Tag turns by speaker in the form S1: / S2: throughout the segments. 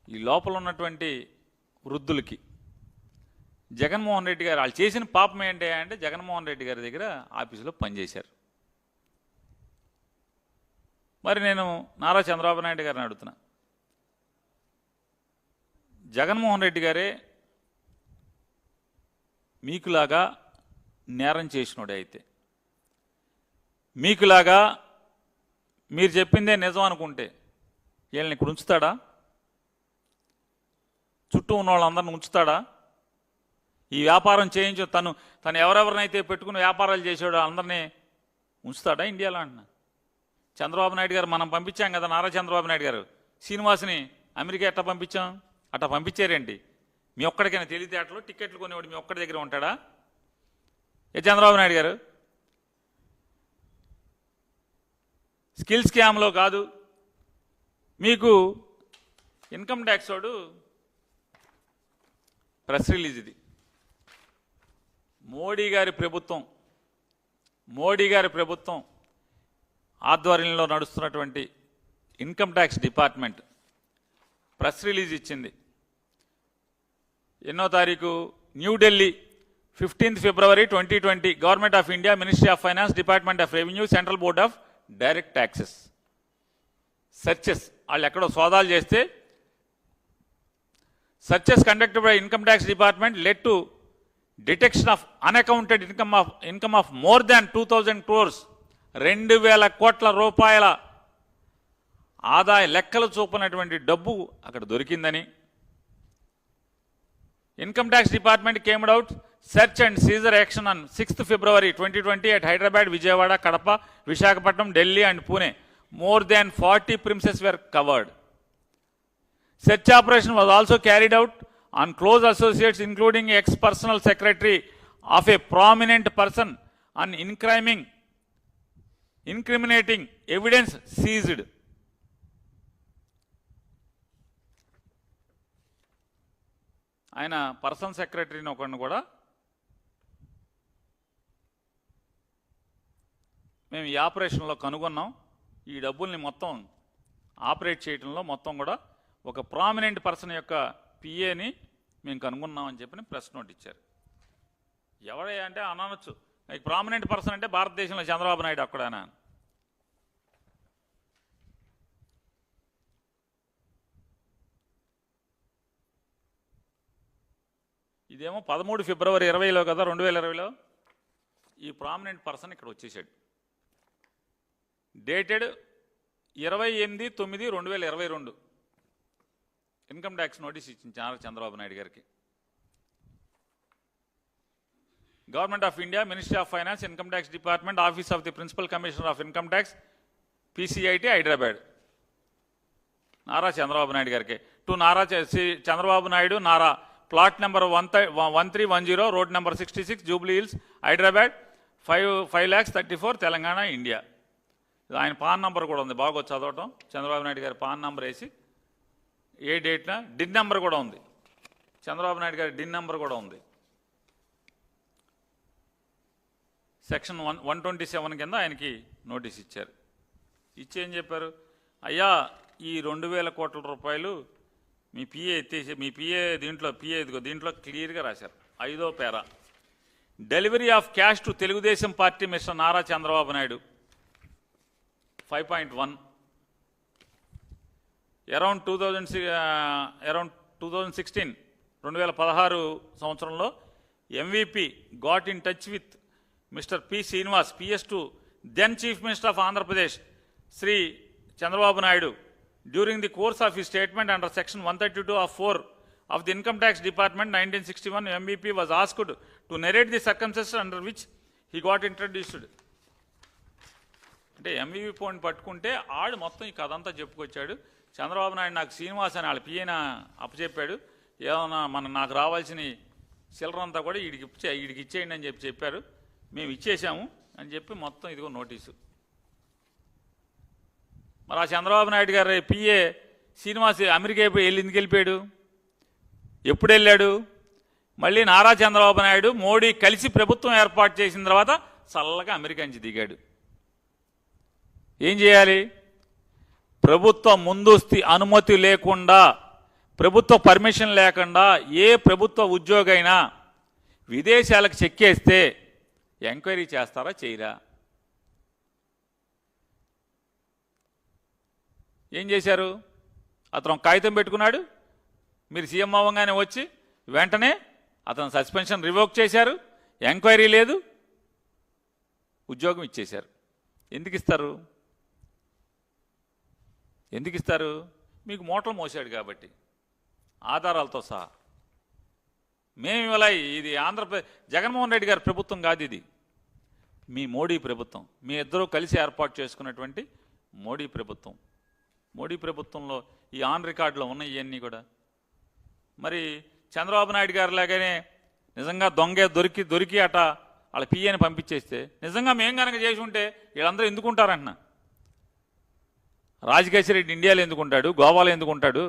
S1: ఈ లోపల ఉన్నటువంటి వృద్ధులకి జగన్మోహన్ రెడ్డి గారు వాళ్ళు చేసిన పాపం ఏంటి అంటే జగన్మోహన్ రెడ్డి గారి దగ్గర ఆఫీసులో పనిచేశారు. మరి నేను నారా చంద్రబాబు నాయుడు గారిని అడుగుతున్నా, జగన్మోహన్ రెడ్డి గారే మీకులాగా నేరం చేసినోడే అయితే, మీకులాగా మీరు చెప్పిందే నిజం అనుకుంటే వీళ్ళని ఇక్కడ ఉంచుతాడా? చుట్టూ ఉన్న వాళ్ళందరిని ఉంచుతాడా? ఈ వ్యాపారం చేయించు తను ఎవరెవరినైతే పెట్టుకుని వ్యాపారాలు చేసాడో అందరినీ ఉంచుతాడా ఇండియాలో అంటున్నా? చంద్రబాబు నాయుడు గారు మనం పంపించాం కదా, నారా చంద్రబాబు నాయుడు గారు శ్రీనివాస్ని అమెరికా ఎట్లా పంపించాం? అట్లా పంపించారేంటి? మీ ఒక్కడికైనా తెలివితేటలు టికెట్లు కొనేవాడు మీ ఒక్కడి దగ్గర ఉంటాడా? ఏ చంద్రబాబు నాయుడు గారు స్కిల్ స్కామ్లో కాదు, మీకు ఇన్కమ్ ట్యాక్స్ వాడు ప్రెస్ రిలీజ్ ఇది మోడీ గారి ప్రభుత్వం ఆధ్వర్యంలో నడుస్తున్నటువంటి income tax department press release ఇచ్చింది. ఎన్నో తారీఖు? New Delhi 15th February 2020 government of India, ministry of finance, department of revenue, central board of direct taxes searches వాళ్ళు ఎక్కడో సోదాలు చేస్తే searches conducted by income tax department led to detection of unaccounted income of more than 2000 crores 2000 కోట్ల రూపాయల ఆదాయ లెక్కలు చూపనటువంటి డబ్బు అక్కడ దొరికిందని income tax department came out search and seizure action on 6th February 2020 at Hyderabad, Vijayawada, Kadapa, Visakhapatnam, Delhi and Pune. More than 40 premises were covered. Search operation was also carried out on close associates including ex-personal secretary of a prominent person on incriminating evidence seized. ఆయన personal సెక్రటరీని ఒకరిని కూడా మేము ఈ ఆపరేషన్లో కనుగొన్నాం. ఈ డబ్బుల్ని మొత్తం ఆపరేట్ చేయడంలో మొత్తం కూడా ఒక ప్రామినెంట్ పర్సన్ యొక్క పిఏని మేము కనుగొన్నామని చెప్పి ప్రెస్ నోట్ ఇచ్చారు. ఎవడయ్యా అంటే అనొచ్చు, ప్రామినెంట్ పర్సన్ అంటే భారతదేశంలో చంద్రబాబు నాయుడు అక్కడనా? ఇదేమో 13 February 2020 కదా, 2020లో ఈ ప్రామినెంట్ పర్సన్ ఇక్కడ వచ్చేసాడు. డేటెడ్ 28/9/2022 ఇన్కమ్ ట్యాక్స్ నోటీస్ ఇచ్చింది చంద్రబాబు నాయుడు గారికి. Government of India, ministry of finance, income tax department, office of the principal commissioner of income tax, PCIT, Hyderabad. Nara Chandrababu Naidu గారికి. To Nara Chandrababu Naidu, Nara, plot number 1310, road number 66, Jubilee Hills, Hyderabad, 5,34,00,000, Telangana, India. ఆయన PAN number కూడా ఉంది, బాగా చదవటం. చంద్రబాబు నాయుడు గారి పాన్ నంబర్ వేసి ఏ డేట్న డిన్ నెంబర్ కూడా ఉంది. చంద్రబాబు నాయుడు గారి డిన్ నెంబర్ కూడా ఉంది. సెక్షన్ 127 కింద ఆయనకి నోటీస్ ఇచ్చారు. ఇచ్చి ఏం చెప్పారు? అయ్యా, ఈ 2000 కోట్ల రూపాయలు మీ పిఏ ఎత్తేసి, మీ పిఏ దీంట్లో క్లియర్గా రాశారు. 5వ para, delivery of cash to Telugu Desam party mister Nara Chandrababu Naidu 5.1 around 2016 సంవత్సరంలో MVP got in touch with mister P Srinivas, PS2, then chief minister of Andhra Pradesh Shri Chandrababu Naidu. During the course of his statement under section 132 of 4 of the Income Tax Department 1961, MVP was asked to narrate the circumstances under which he got introduced. అంటే MVP point పట్టుకుంటే ఆడు మొత్తం ఈ కథ అంతా చెప్పుకొచ్చాడు. చంద్రబాబు నాయుడు నాకు శ్రీనివాస్ అని వాళ్ళ పిఏన అప్పచెప్పాడు. ఏమన్నా నాకు రావాల్సిన చిల్లరంతా కూడా వీడికి ఇచ్చేయండి అని చెప్పారు. మేము ఇచ్చేసాము అని చెప్పి మొత్తం ఇదిగో నోటీసు. మరి ఆ చంద్రబాబు నాయుడు గారి పిఏ శ్రీనివాస్ అమెరికా ఎందుకు వెళ్ళిపోయాడు? ఎప్పుడు వెళ్ళాడు? మళ్ళీ నారా చంద్రబాబు నాయుడు మోడీ కలిసి ప్రభుత్వం ఏర్పాటు చేసిన తర్వాత చల్లగా అమెరికా నుంచి దిగాడు. ఏం చేయాలి? ప్రభుత్వ ముందస్తు అనుమతి లేకుండా ప్రభుత్వ పర్మిషన్ లేకుండా ఏ ప్రభుత్వ ఉద్యోగి అయినా విదేశాలకు చెక్కేస్తే ఎంక్వైరీ చేస్తారా చేయరా? ఏం చేశారు? అతను కాగితం పెట్టుకున్నాడు, మీరు సీఎం అవ్వగానే వచ్చి వెంటనే అతను సస్పెన్షన్ రివోక్ చేశారు, ఎంక్వైరీ లేదు, ఉద్యోగం ఇచ్చేశారు. ఎందుకు ఇస్తారు? ఎందుకు ఇస్తారు? మీకు మూటలు మోసాడు కాబట్టి, ఆధారాలతో సహా. మేము ఇవాళ ఇది ఆంధ్రప్రదేశ్ జగన్మోహన్ రెడ్డి గారి ప్రభుత్వం కాదు, ఇది మీ మోడీ ప్రభుత్వం. మీ ఇద్దరూ కలిసి ఏర్పాటు చేసుకున్నటువంటి మోడీ ప్రభుత్వం. మోడీ ప్రభుత్వంలో ఈ ఆన్ రికార్డులో ఉన్నాయి ఇవన్నీ కూడా. మరి చంద్రబాబు నాయుడు గారు లాగానే నిజంగా దొరికి అట వాళ్ళ పిఏని పంపించేస్తే, నిజంగా మేము కనుక చేసి ఉంటే వీళ్ళందరూ ఎందుకుంటారంటున్నా? రాజకేశ్వర రెడ్డి ఇండియాలో ఎందుకుంటాడు, గోవాలో ఎందుకుంటాడు?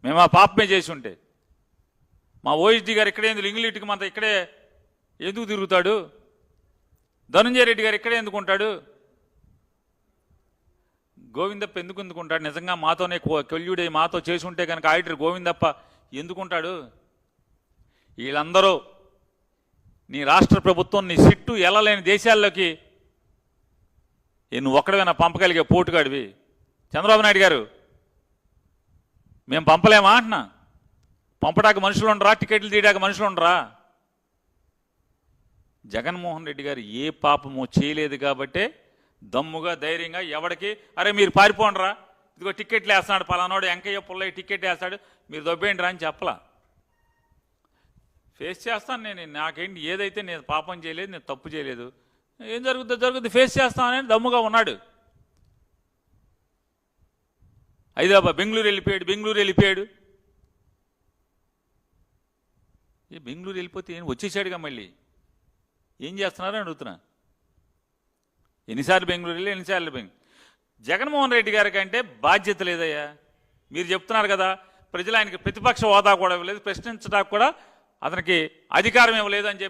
S1: మేము ఆ పాపమే చేసి ఉంటే. మా ఓఎస్డీ గారు ఇక్కడే ఎందుకు, ఇంగ్లీష్కి మంత ఇక్కడే ఎందుకు తిరుగుతాడు? ధనంజయ రెడ్డి గారు ఇక్కడే ఎందుకుంటాడు? గోవిందప్ప ఎందుకుంటాడు? నిజంగా మాతోనే కొల్యుడే మాతో చేసి ఉంటే కనుక ఆడిటర్ గోవిందప్ప ఎందుకుంటాడు? వీళ్ళందరూ నీ రాష్ట్ర ప్రభుత్వం నీ సిట్టు ఎల్లలేని దేశాల్లోకి నువ్వు ఒక్కడైనా పంపగలిగే పోటుగాడివి. చంద్రబాబు నాయుడు గారు మేము పంపలేమా అంటున్నా? పంపడానికి మనుషులు ఉండరా? టికెట్లు తీయడానికి మనుషులు ఉండరా? జగన్మోహన్ రెడ్డి గారు ఏ పాపము చేయలేదు కాబట్టే దమ్ముగా ధైర్యంగా ఎవడికి అరే మీరు పారిపోండిరా, ఇదిగో టికెట్లు వేస్తున్నాడు పలానాడు వెంకయ్య పుల్లయ్య టికెట్ వేస్తాడు మీరు దొబ్బేయండి రా అని చెప్పలా. ఫేస్ చేస్తాను నేను, నాకేంటి ఏదైతే నేను పాపం చేయలేదు, నేను తప్పు చేయలేదు, ఏం జరుగుద్ది ఫేస్ చేస్తానని దమ్ముగా ఉన్నాడు. హైదరాబాద్ బెంగళూరు వెళ్ళిపోయాడు. బెంగళూరు వెళ్ళిపోతే వచ్చేసాడుగా, మళ్ళీ ఏం చేస్తున్నారని అడుగుతున్నా. ఎన్నిసార్లు బెంగళూరు వెళ్ళి ఎన్నిసార్లు జగన్మోహన్ రెడ్డి గారి కంటే బాధ్యత లేదయ్యా. మీరు చెప్తున్నారు కదా ప్రజలు ఆయనకి ప్రతిపక్ష హోదా కూడా ఇవ్వలేదు, ప్రశ్నించడానికి కూడా అతనికి అధికారం ఇవ్వలేదు అని చెప్పి